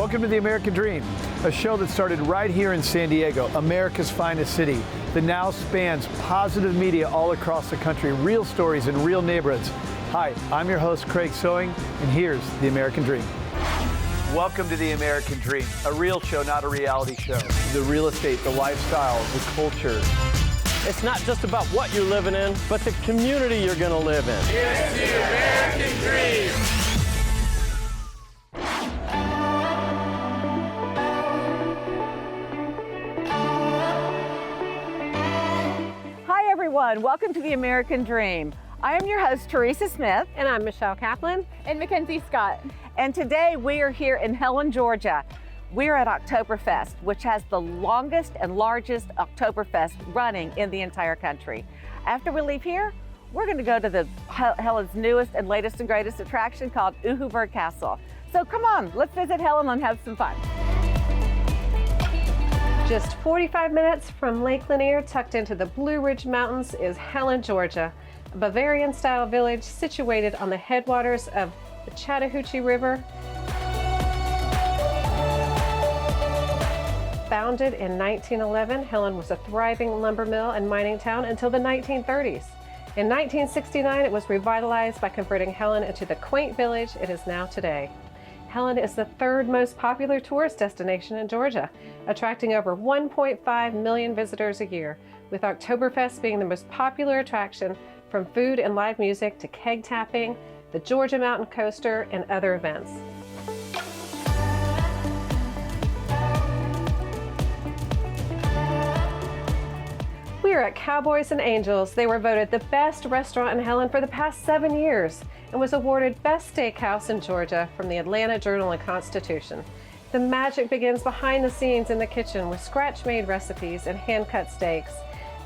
Welcome to the American Dream, a show that started right here in San Diego, America's finest city, that now spans positive media all across the country, real stories in real neighborhoods. Hi, I'm your host, Craig Sewing, and here's the American Dream. Welcome to the American Dream, a real show, not a reality show. The real estate, the lifestyle, the culture. It's not just about what you're living in, but the community you're going to live in. It's the American Dream. Hi everyone, welcome to the American Dream. I am your host, Teresa Smith. And I'm Michelle Kaplan. And Mackenzie Scott. And today we are here in Helen, Georgia. We're at Oktoberfest, which has the longest and largest Oktoberfest running in the entire country. After we leave here, we're going to go to the Helen's newest and latest and greatest attraction called Uhuburg Castle. So come on, let's visit Helen and have some fun. Just 45 minutes from Lake Lanier, tucked into the Blue Ridge Mountains, is Helen, Georgia, a Bavarian-style village situated on the headwaters of the Chattahoochee River. Founded in 1911, Helen was a thriving lumber mill and mining town until the 1930s. In 1969, it was revitalized by converting Helen into the quaint village it is now today. Helen is the third most popular tourist destination in Georgia, attracting over 1.5 million visitors a year, with Oktoberfest being the most popular attraction, from food and live music to keg tapping, the Georgia Mountain Coaster, and other events. We are at Cowboys and Angels. They were voted the best restaurant in Helen for the past 7 years and was awarded Best Steakhouse in Georgia from the Atlanta Journal and Constitution. The magic begins behind the scenes in the kitchen with scratch-made recipes and hand-cut steaks.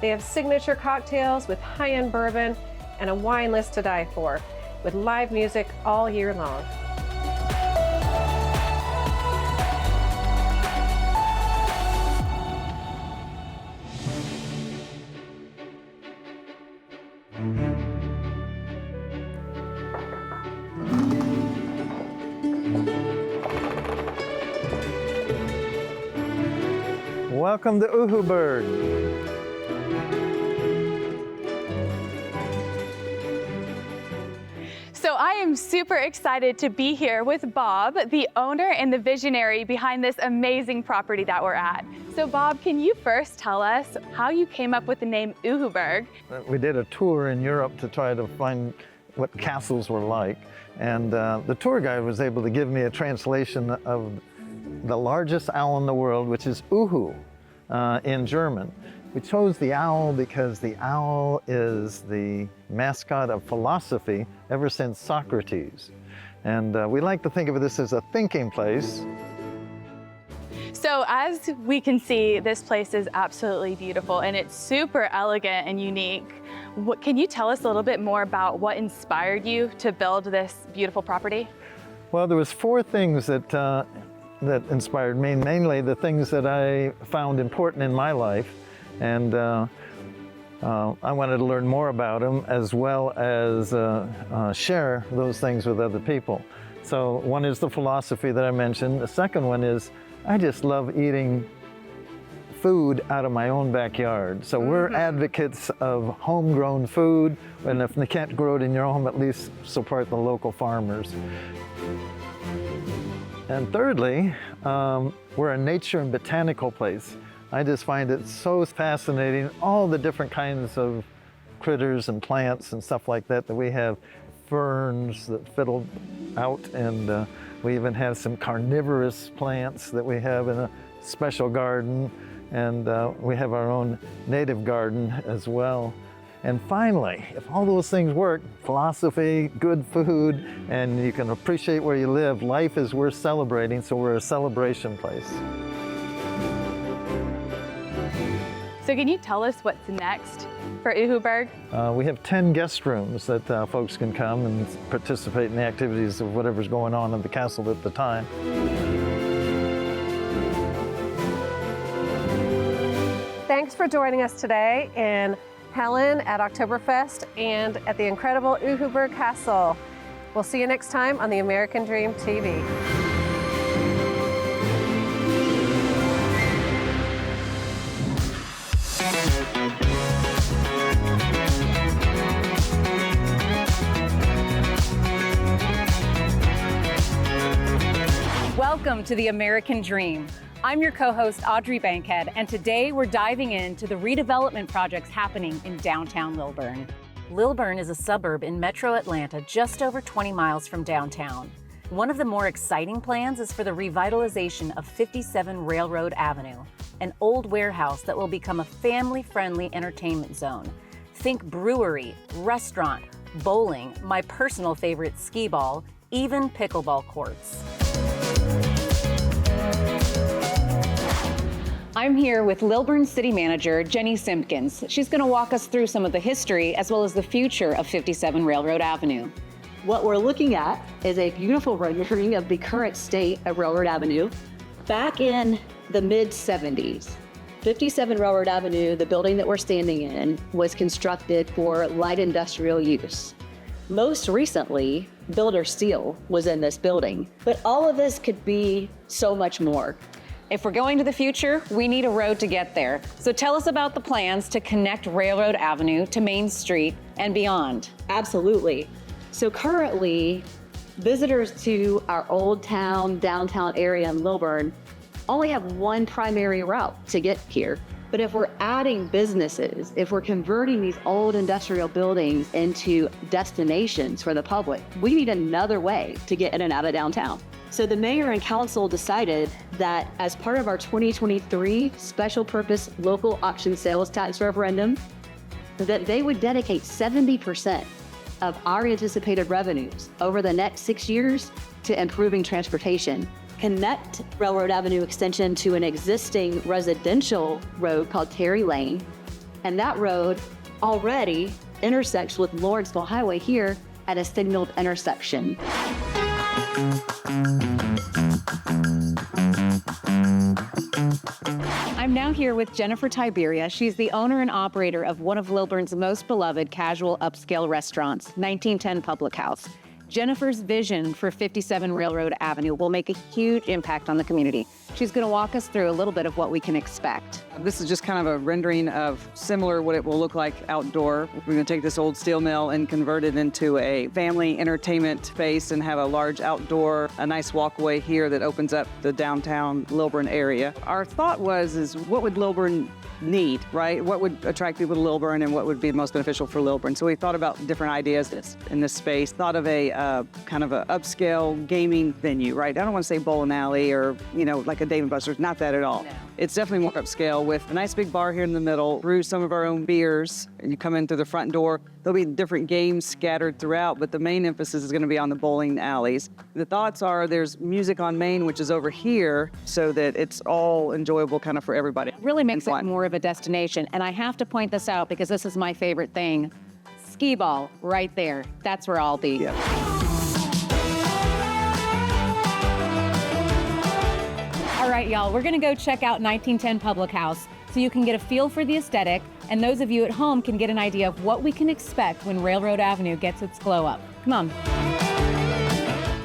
They have signature cocktails with high-end bourbon and a wine list to die for, with live music all year long. Welcome to Uhuburg. So I am super excited to be here with Bob, the owner and the visionary behind this amazing property that we're at. So Bob, can you first tell us how you came up with the name Uhuburg? We did a tour in Europe to try to find what castles were like. And the tour guide was able to give me a translation of the largest owl in the world, which is Uhu in German. We chose the owl because the owl is the mascot of philosophy ever since Socrates. And we like to think of this as a thinking place. So as we can see, this place is absolutely beautiful and it's super elegant and unique. Can you tell us a little bit more about what inspired you to build this beautiful property? Well, there was 4 things that inspired me, mainly the things that I found important in my life. And I wanted to learn more about them, as well as share those things with other people. So one is the philosophy that I mentioned. The second one is I just love eating food out of my own backyard. So we're advocates of homegrown food, and if you can't grow it in your home, at least support the local farmers. And thirdly, we're a nature and botanical place. I just find it so fascinating, all the different kinds of critters and plants and stuff like that we have. Ferns that fiddle out, and we even have some carnivorous plants that we have in a special garden, and we have our own native garden as well. And finally, if all those things work, philosophy, good food, and you can appreciate where you live, life is worth celebrating, so we're a celebration place. So can you tell us what's next for Uhuburg? We have 10 guest rooms that folks can come and participate in the activities of whatever's going on in the castle at the time. Thanks for joining us today in Helen at Oktoberfest and at the incredible Uhuburg Castle. We'll see you next time on the American Dream TV. Welcome to the American Dream. I'm your co-host, Audrey Bankhead, and today we're diving into the redevelopment projects happening in downtown Lilburn. Lilburn is a suburb in metro Atlanta, just over 20 miles from downtown. One of the more exciting plans is for the revitalization of 57 Railroad Avenue, an old warehouse that will become a family-friendly entertainment zone. Think brewery, restaurant, bowling, my personal favorite, skee ball, even pickleball courts. I'm here with Lilburn City Manager Jenny Simpkins. She's going to walk us through some of the history as well as the future of 57 Railroad Avenue. What we're looking at is a beautiful rendering of the current state of Railroad Avenue. Back in the mid-70s, 57 Railroad Avenue, the building that we're standing in, was constructed for light industrial use. Most recently, builder steel was in this building, but all of this could be so much more. If we're going to the future, we need a road to get there. So tell us about the plans to connect Railroad Avenue to Main Street and beyond. Absolutely. So currently, visitors to our old town, downtown area in Lilburn only have one primary route to get here. But if we're adding businesses, if we're converting these old industrial buildings into destinations for the public, we need another way to get in and out of downtown. So the mayor and council decided that as part of our 2023 special purpose local option sales tax referendum, that they would dedicate 70% of our anticipated revenues over the next 6 years to improving transportation. Connect Railroad Avenue extension to an existing residential road called Terry Lane. And that road already intersects with Lawrenceville Highway here at a signaled intersection. I'm now here with Jennifer Tiberia. She's the owner and operator of one of Lilburn's most beloved casual upscale restaurants, 1910 Public House. Jennifer's vision for 57 Railroad Avenue will make a huge impact on the community. She's going to walk us through a little bit of what we can expect. This is just kind of a rendering of similar what it will look like outdoor. We're going to take this old steel mill and convert it into a family entertainment space and have a large outdoor, a nice walkway here that opens up the downtown Lilburn area. Our thought was, what would Lilburn need, right? What would attract people to Lilburn and what would be most beneficial for Lilburn? So we thought about different ideas in this space, thought of a kind of a upscale gaming venue, right? I don't want to say bowling alley or, like a Dave & Buster's, not that at all. No. It's definitely more upscale with a nice big bar here in the middle, brew some of our own beers, and you come in through the front door. There'll be different games scattered throughout, but the main emphasis is going to be on the bowling alleys. The thoughts are there's music on Main, which is over here, so that it's all enjoyable kind of for everybody. It really makes it more of a destination. And I have to point this out because this is my favorite thing. Skee ball right there. That's where I'll be. Yeah. All right, y'all, we're gonna go check out 1910 Public House so you can get a feel for the aesthetic, and those of you at home can get an idea of what we can expect when Railroad Avenue gets its glow up. Come on.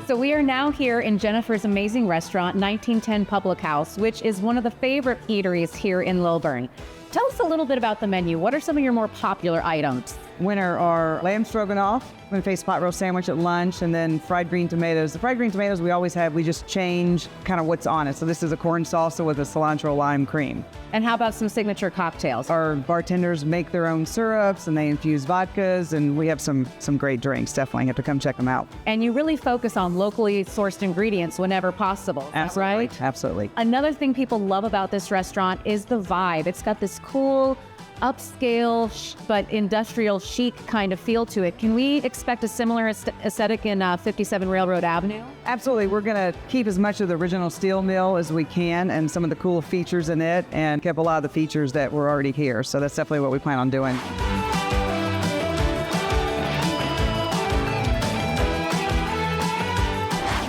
So we are now here in Jennifer's amazing restaurant, 1910 Public House, which is one of the favorite eateries here in Lilburn. Tell us a little bit about the menu. What are some of your more popular items? Winner are lamb stroganoff, I'm gonna face pot roast sandwich at lunch, and then fried green tomatoes. The fried green tomatoes we always have, we just change kind of what's on it. So this is a corn salsa with a cilantro lime cream. And how about some signature cocktails? Our bartenders make their own syrups and they infuse vodkas, and we have some great drinks. Definitely have to come check them out. And you really focus on locally sourced ingredients whenever possible. Absolutely. Right? Absolutely. Another thing people love about this restaurant is the vibe. It's got this cool, upscale, but industrial chic kind of feel to it. Can we expect a similar aesthetic in 57 Railroad Avenue? Absolutely. We're going to keep as much of the original steel mill as we can and some of the cool features in it, and keep a lot of the features that were already here. So that's definitely what we plan on doing.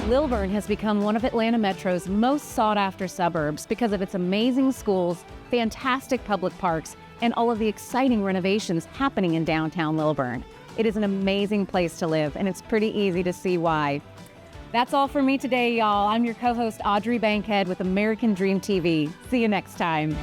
Lilburn has become one of Atlanta Metro's most sought-after suburbs because of its amazing schools, fantastic public parks, and all of the exciting renovations happening in downtown Lilburn. It is an amazing place to live, and it's pretty easy to see why. That's all for me today, y'all. I'm your co-host, Audrey Bankhead with American Dream TV. See you next time.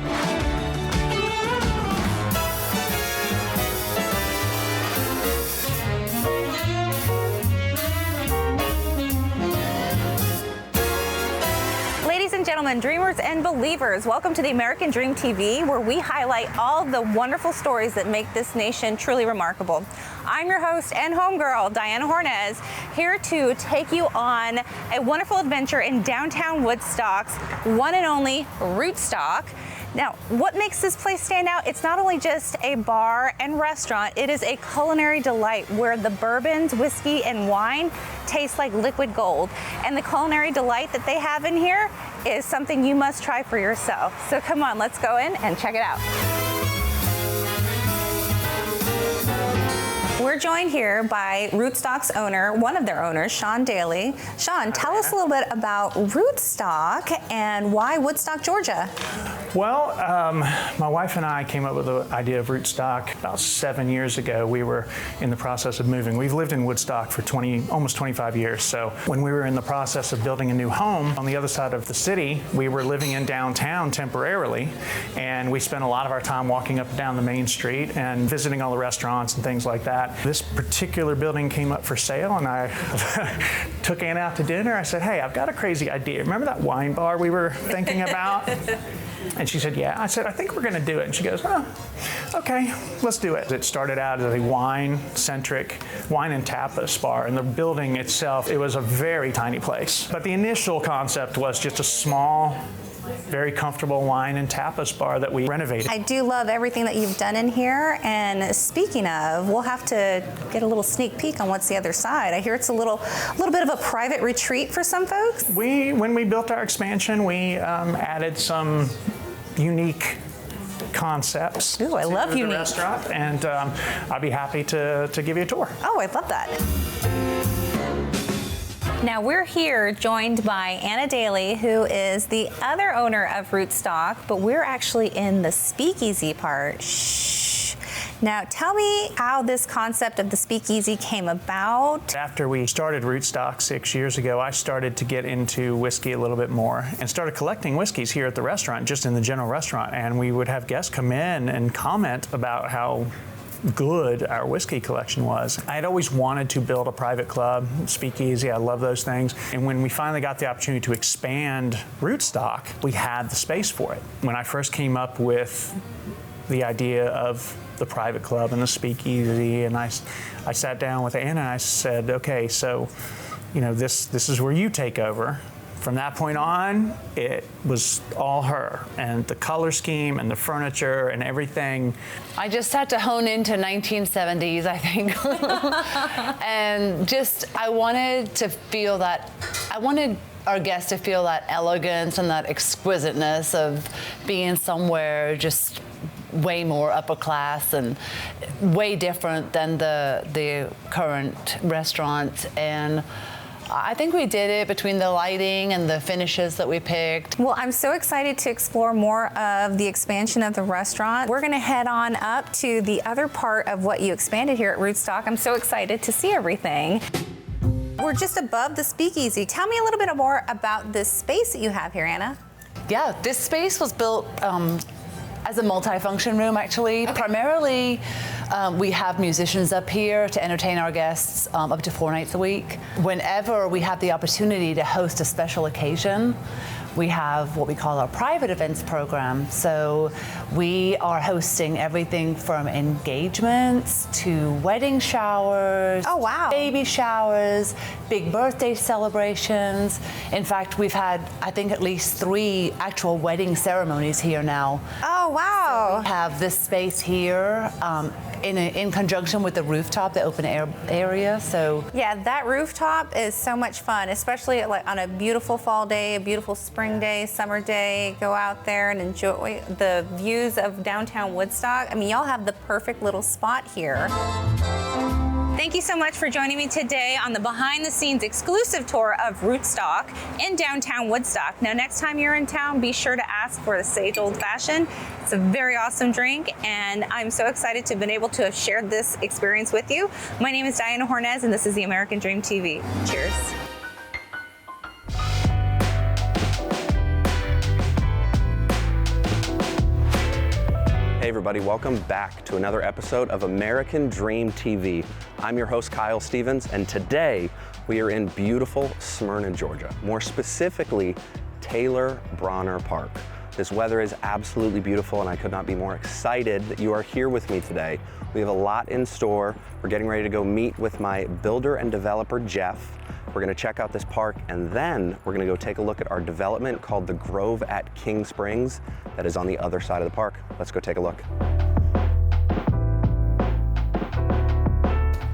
gentlemen, dreamers and believers, welcome to the American Dream TV, where we highlight all the wonderful stories that make this nation truly remarkable. I'm your host and homegirl, Diana Hornez, here to take you on a wonderful adventure in downtown Woodstock's one and only Rootstock. Now, what makes this place stand out? It's not only just a bar and restaurant, it is a culinary delight where the bourbons, whiskey, and wine taste like liquid gold. And the culinary delight that they have in here is something you must try for yourself. So come on, let's go in and check it out. We're joined here by Rootstock's owner, one of their owners, Sean Daly. Sean, tell us a little bit about Rootstock and why Woodstock, Georgia. Well, my wife and I came up with the idea of Rootstock about 7 years ago. We were in the process of moving. We've lived in Woodstock for almost 25 years. So when we were in the process of building a new home on the other side of the city, we were living in downtown temporarily, and we spent a lot of our time walking up and down the main street and visiting all the restaurants and things like that. This particular building came up for sale, and I took Anna out to dinner. I said, hey, I've got a crazy idea. Remember that wine bar we were thinking about? And she said, yeah. I said, I think we're going to do it. And she goes, oh, okay, let's do it. It started out as a wine-centric wine and tapas bar. And the building itself, it was a very tiny place. But the initial concept was just a small, very comfortable wine and tapas bar that we renovated. I do love everything that you've done in here. And speaking of, we'll have to get a little sneak peek on what's the other side. I hear it's a little bit of a private retreat for some folks. When we built our expansion, we added some unique concepts. Ooh, I love to unique. The restaurant, and I'd be happy to give you a tour. Oh, I love that. Now we're here joined by Anna Daly, who is the other owner of Rootstock, but we're actually in the speakeasy part. Shh. Now tell me how this concept of the speakeasy came about. After we started Rootstock 6 years ago, I started to get into whiskey a little bit more and started collecting whiskeys here at the restaurant, just in the general restaurant. And we would have guests come in and comment about how good our whiskey collection was. I had always wanted to build a private club, speakeasy. I love those things. And when we finally got the opportunity to expand Rootstock, we had the space for it. When I first came up with the idea of the private club and the speakeasy, and I sat down with Anna and I said, okay, so, you know, this is where you take over. From that point on, it was all her, and the color scheme and the furniture and everything. I just had to hone into 1970s, I think. And I wanted our guests to feel that elegance and that exquisiteness of being somewhere just way more upper class and way different than the current restaurant. And I think we did it between the lighting and the finishes that we picked. Well, I'm so excited to explore more of the expansion of the restaurant. We're gonna head on up to the other part of what you expanded here at Rootstock. I'm so excited to see everything. We're just above the speakeasy. Tell me a little bit more about this space that you have here, Anna. Yeah, this space was built as a multi-function room, actually. Okay. Primarily, we have musicians up here to entertain our guests up to 4 nights a week. Whenever we have the opportunity to host a special occasion, we have what we call our private events program. So we are hosting everything from engagements to wedding showers, oh, wow, baby showers, big birthday celebrations. In fact, we've had, I think, at least 3 actual wedding ceremonies here now. Oh, wow. So we have this space here in conjunction with the rooftop, the open air area. So yeah, that rooftop is so much fun, especially like on a beautiful fall day, a beautiful spring day, summer day. Go out there and enjoy the views of downtown Woodstock. I mean, y'all have the perfect little spot here. Thank you so much for joining me today on the behind-the-scenes exclusive tour of Rootstock in downtown Woodstock. Now, next time you're in town, be sure to ask for the Sage Old Fashioned. It's a very awesome drink, and I'm so excited to have been able to have shared this experience with you. My name is Diana Hornez, and this is the American Dream TV. Cheers. Hey everybody, welcome back to another episode of American Dream TV. I'm your host, Kyle Stevens, and today we are in beautiful Smyrna, Georgia. More specifically, Taylor Bronner Park. This weather is absolutely beautiful, and I could not be more excited that you are here with me today. We have a lot in store. We're getting ready to go meet with my builder and developer, Jeff. We're gonna check out this park, and then we're gonna go take a look at our development called the Grove at King Springs that is on the other side of the park. Let's go take a look.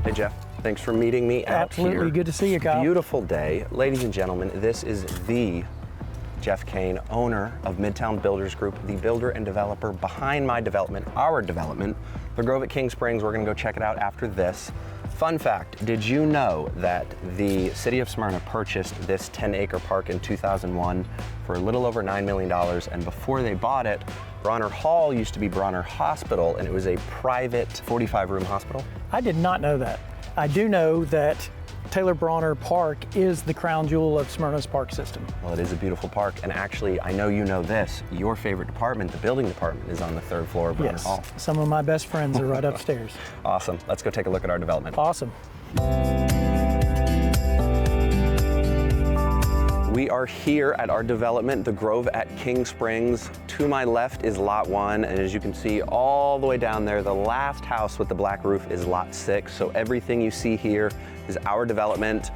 Hey, Jeff. Thanks for meeting me out here. Absolutely, good to see you, Kyle. Beautiful day. Ladies and gentlemen, this is the Jeff Kane, owner of Midtown Builders Group, the builder and developer behind my development, our development, the Grove at King Springs. We're gonna go check it out after this. Fun fact, did you know that the City of Smyrna purchased this 10-acre park in 2001 for a little over $9 million, and before they bought it, Bronner Hall used to be Bronner Hospital, and it was a private 45-room hospital? I did not know that. I do know that Taylor Bronner Park is the crown jewel of Smyrna's park system. Well, it is a beautiful park, and actually, I know you know this, your favorite department, the building department, is on the 3rd floor of Bronner Hall. Some of my best friends are right upstairs. Awesome. Let's go take a look at our development. Awesome. We are here at our development, the Grove at King Springs. To my left is Lot 1, and as you can see all the way down there, the last house with the black roof is Lot 6. So everything you see here is our development.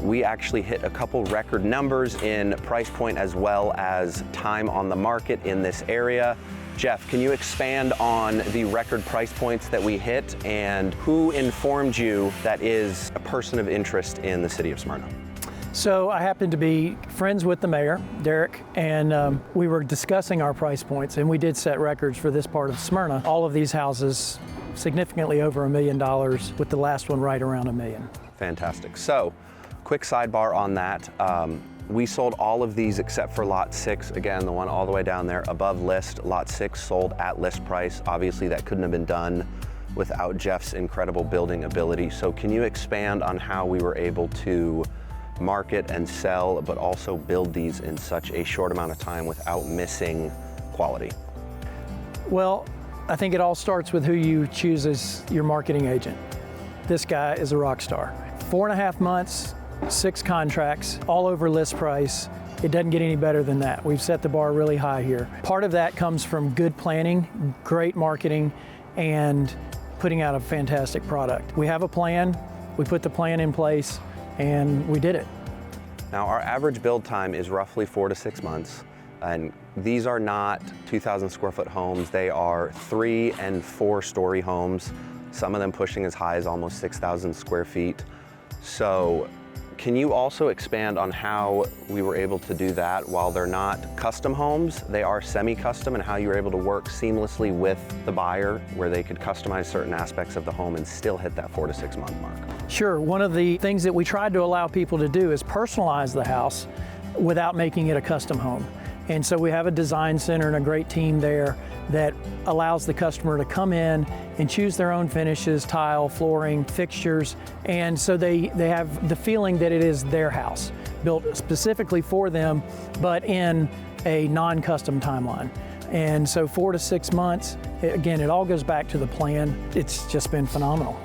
We actually hit a couple record numbers in price point as well as time on the market in this area. Jeff, can you expand on the record price points that we hit and who informed you that is a person of interest in the city of Smyrna? So I happened to be friends with the mayor, Derek, and we were discussing our price points, and we did set records for this part of Smyrna. All of these houses significantly over $1 million, with the last one right around $1 million. Fantastic. So, quick sidebar on that. We sold all of these except for Lot 6, again, the one all the way down there above list. Lot 6 sold at list price. Obviously, that couldn't have been done without Jeff's incredible building ability. So can you expand on how we were able to market and sell, but also build these in such a short amount of time without missing quality? Well, I think it all starts with who you choose as your marketing agent. This guy is a rock star. 4.5 months, 6 contracts, all over list price. It doesn't get any better than that. We've set the bar really high here. Part of that comes from good planning, great marketing, and putting out a fantastic product. We have a plan, we put the plan in place, and we did it. Now, our average build time is roughly 4 to 6 months, and these are not 2,000 square foot homes. They are 3 and 4 story homes, some of them pushing as high as almost 6,000 square feet. So can you also expand on how we were able to do that while they're not custom homes? They are semi-custom, and how you were able to work seamlessly with the buyer where they could customize certain aspects of the home and still hit that 4 to 6 month mark. Sure, one of the things that we tried to allow people to do is personalize the house without making it a custom home. And so we have a design center and a great team there that allows the customer to come in and choose their own finishes, tile, flooring, fixtures, and so they have the feeling that it is their house, built specifically for them, but in a non-custom timeline. And so 4 to 6 months, again, it all goes back to the plan. It's just been phenomenal.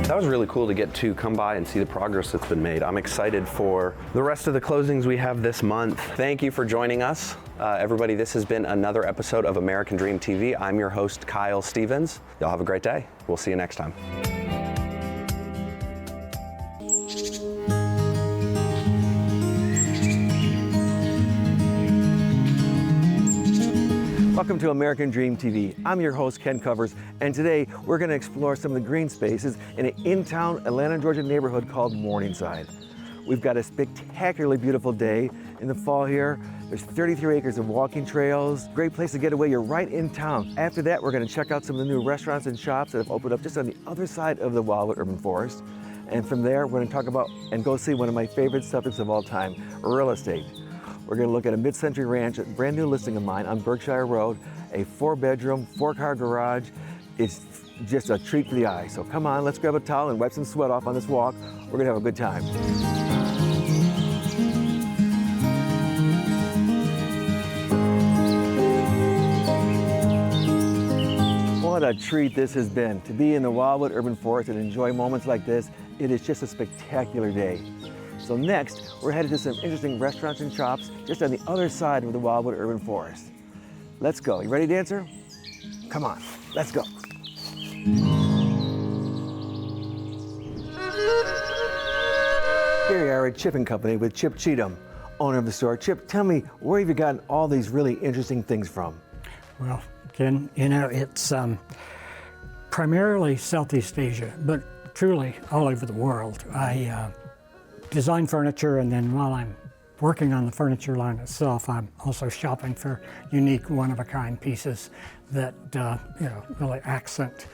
That was really cool to get to come by and see the progress that's been made. I'm excited for the rest of the closings we have this month. Thank you for joining us. Everybody, this has been another episode of American Dream TV. I'm your host, Kyle Stevens. Y'all have a great day. We'll see you next time. Welcome to American Dream TV. I'm your host, Ken Covers, and today we're going to explore some of the green spaces in an in-town Atlanta, Georgia neighborhood called Morningside. We've got a spectacularly beautiful day in the fall here. There's 33 acres of walking trails, great place to get away. You're right in town. After that, we're going to check out some of the new restaurants and shops that have opened up just on the other side of the Wildwood Urban Forest. And from there, we're going to talk about and go see one of my favorite subjects of all time, real estate. We're going to look at a mid-century ranch, a brand new listing of mine on Berkshire Road, a 4-bedroom, 4-car garage. It's just a treat for the eye. So come on, let's grab a towel and wipe some sweat off on this walk. We're going to have a good time. What a treat this has been, to be in the Wildwood Urban Forest and enjoy moments like this. It is just a spectacular day. So next, we're headed to some interesting restaurants and shops just on the other side of the Wildwood Urban Forest. Let's go. You ready, Dancer? Come on, let's go. Here we are at Chip & Company with Chip Cheatham, owner of the store. Chip, tell me, where have you gotten all these really interesting things from? Well, Ken, you know, it's primarily Southeast Asia, but truly all over the world. I design furniture, and then while I'm working on the furniture line itself, I'm also shopping for unique, one-of-a-kind pieces that, you know, really accent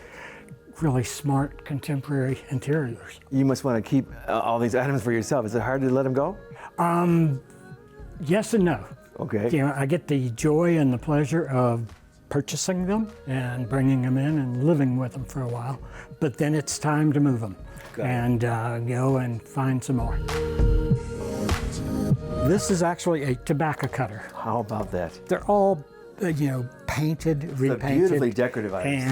really smart contemporary interiors. You must want to keep all these items for yourself. Is it hard to let them go? Yes and no. Okay. You know, I get the joy and the pleasure of purchasing them and bringing them in and living with them for a while, but then it's time to move them and go and find some more. This is actually a tobacco cutter. How about that? They're all you know, painted, repainted. Beautifully decorative items.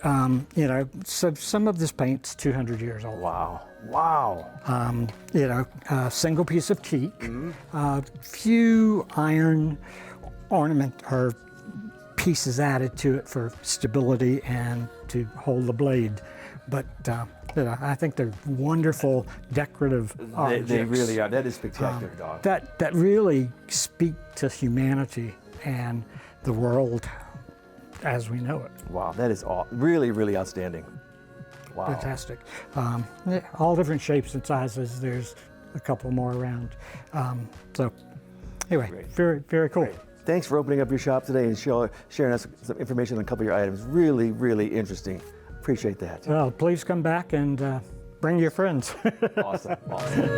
And, you know, so some of this paint's 200 years old. Wow. Wow. You know, a single piece of teak, few iron ornament or pieces added to it for stability and to hold the blade. But you know, I think they're wonderful decorative objects. They really are. That is spectacular, dog. That really speak to humanity and the world as we know it. Wow, that is all really, really outstanding. Wow. Fantastic. Yeah, all different shapes and sizes. There's a couple more around. So anyway, Great. very, very cool. Great. Thanks for opening up your shop today and sharing us some information on a couple of your items. Really, really interesting. Appreciate that. Well, please come back and bring your friends. Awesome, awesome.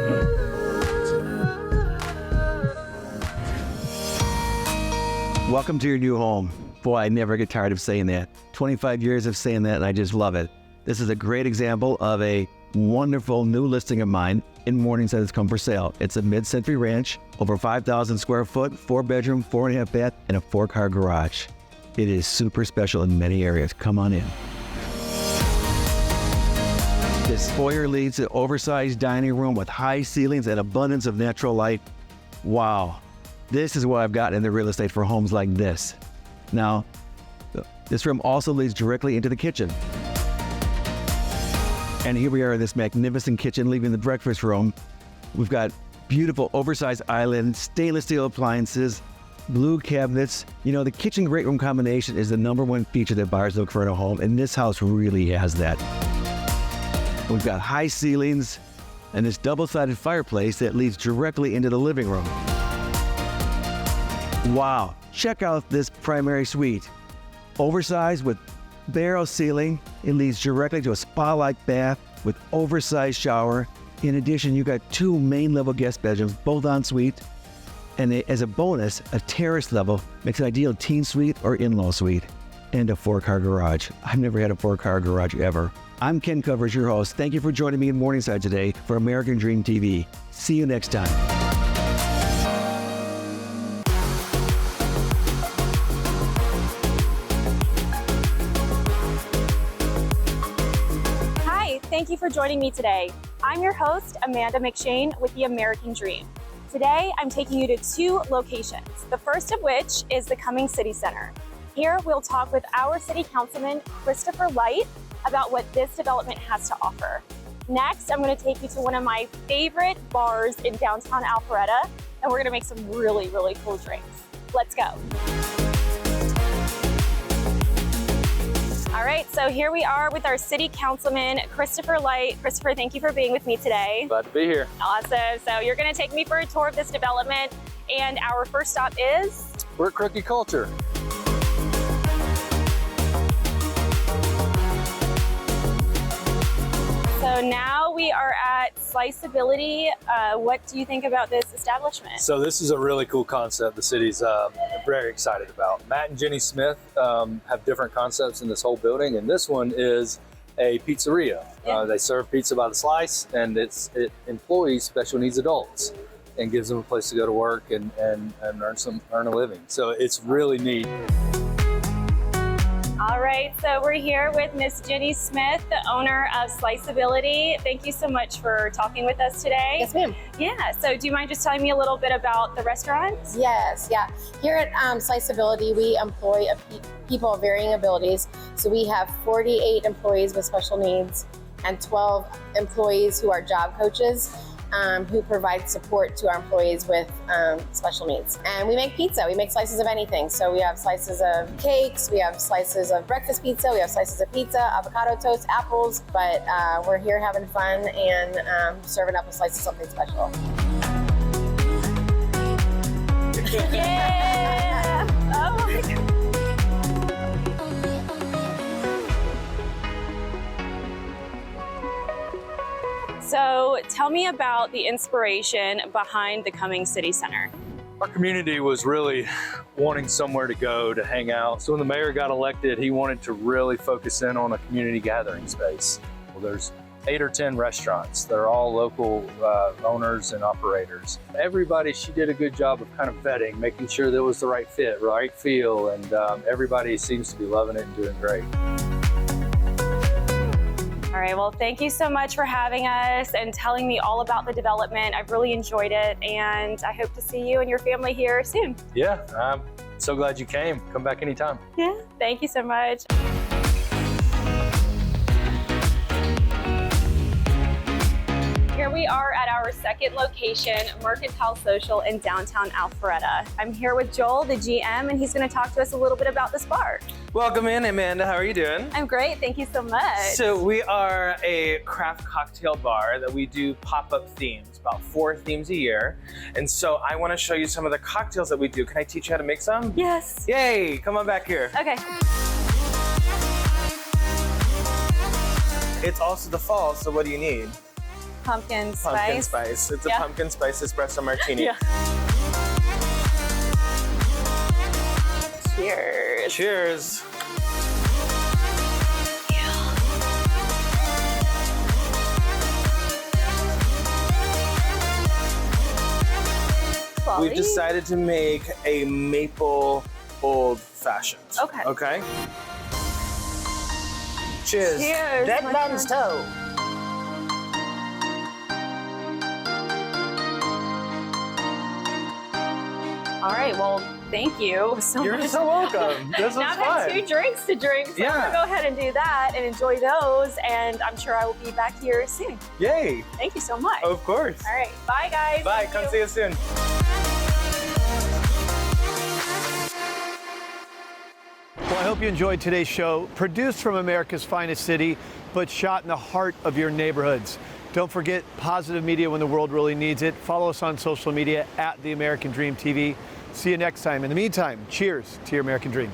Welcome to your new home. Boy, I never get tired of saying that. 25 years of saying that, and I just love it. This is a great example of a wonderful new listing of mine in Morningside that's come for sale. It's a mid-century ranch, over 5,000 square foot, 4-bedroom, 4.5 bath, and a 4-car garage. It is super special in many areas. Come on in. This foyer leads to an oversized dining room with high ceilings and abundance of natural light. Wow. This is what I've gotten in the real estate for homes like this. Now, this room also leads directly into the kitchen. And here we are in this magnificent kitchen, leaving the breakfast room. We've got beautiful oversized island, stainless steel appliances, blue cabinets. You know, the kitchen great room combination is the #1 feature that buyers look for in a home, and this house really has that. We've got high ceilings and this double-sided fireplace that leads directly into the living room. Wow, check out this primary suite. Oversized with barrel ceiling, it leads directly to a spa-like bath with oversized shower. In addition, you got 2 main level guest bedrooms, both en suite. And as a bonus, a terrace level makes an ideal teen suite or in-law suite. And a 4-car garage. I've never had a 4-car garage ever. I'm Ken Covers, your host. Thank you for joining me in Morningside today for American Dream TV. See you next time. Thank you for joining me today. I'm your host, Amanda McShane with the American Dream. Today, I'm taking you to 2 locations, the first of which is the Cumming City Center. Here, we'll talk with our City Councilman, Christopher Light, about what this development has to offer. Next, I'm going to take you to one of my favorite bars in downtown Alpharetta, and we're going to make some really, really cool drinks. Let's go. All right, so here we are with our City Councilman, Christopher Light. Christopher, thank you for being with me today. Glad to be here. Awesome. So you're going to take me for a tour of this development, and our first stop is? We're at Crookie Culture. So now we are at Sliceability. What do you think about this establishment? So this is a really cool concept the city's very excited about. Matt and Jenny Smith have different concepts in this whole building, and this one is a pizzeria. Yeah. They serve pizza by the slice, and it employs special needs adults and gives them a place to go to work and earn a living. So it's really neat. All right, so we're here with Miss Jenny Smith, the owner of Sliceability. Thank you so much for talking with us today. Yes, ma'am. Yeah, so do you mind just telling me a little bit about the restaurant? Yes, yeah. Here at Sliceability, we employ people of varying abilities. So we have 48 employees with special needs and 12 employees who are job coaches. Who provide support to our employees with special needs. And we make pizza. We make slices of anything. So we have slices of cakes, we have slices of breakfast pizza, we have slices of pizza, avocado toast, apples, but we're here having fun and serving up a slice of something special. Yeah! Oh my God. So tell me about the inspiration behind the Cumming City Center. Our community was really wanting somewhere to go to hang out. So when the mayor got elected, he wanted to really focus in on a community gathering space. Well, there's 8 or 10 restaurants. They're all local owners and operators. Everybody, she did a good job of kind of vetting, making sure that it was the right fit, right feel, and everybody seems to be loving it and doing great. All right, well, thank you so much for having us and telling me all about the development. I've really enjoyed it, and I hope to see you and your family here soon. Yeah, I'm so glad you came. Come back anytime. Yeah, thank you so much. Here we are at our second location, Mercantile Social in downtown Alpharetta. I'm here with Joel, the GM, and he's going to talk to us a little bit about this bar. Welcome in, Amanda. How are you doing? I'm great. Thank you so much. So we are a craft cocktail bar that we do pop-up themes, about 4 themes a year. And so I want to show you some of the cocktails that we do. Can I teach you how to make some? Yes. Yay! Come on back here. Okay. It's also the fall, so what do you need? Pumpkin spice. Pumpkin spice. It's a pumpkin spice espresso martini. Yeah. Cheers. Cheers. We've decided to make a maple old fashioned. Okay. Okay? Cheers. Cheers. Dead my man's friend. toe. All right, well, thank you so You're much. so welcome. This was now I've had fun. 2 drinks to drink, so I'm gonna go ahead and do that and enjoy those, and I'm sure I will be back here soon. Yay. Thank you so much. Of course. All right, bye guys. Bye, Thank come you. see us soon. Well, I hope you enjoyed today's show, produced from America's finest city, but shot in the heart of your neighborhoods. Don't forget positive media when the world really needs it. Follow us on social media at The American Dream TV. See you next time. In the meantime, cheers to your American dream.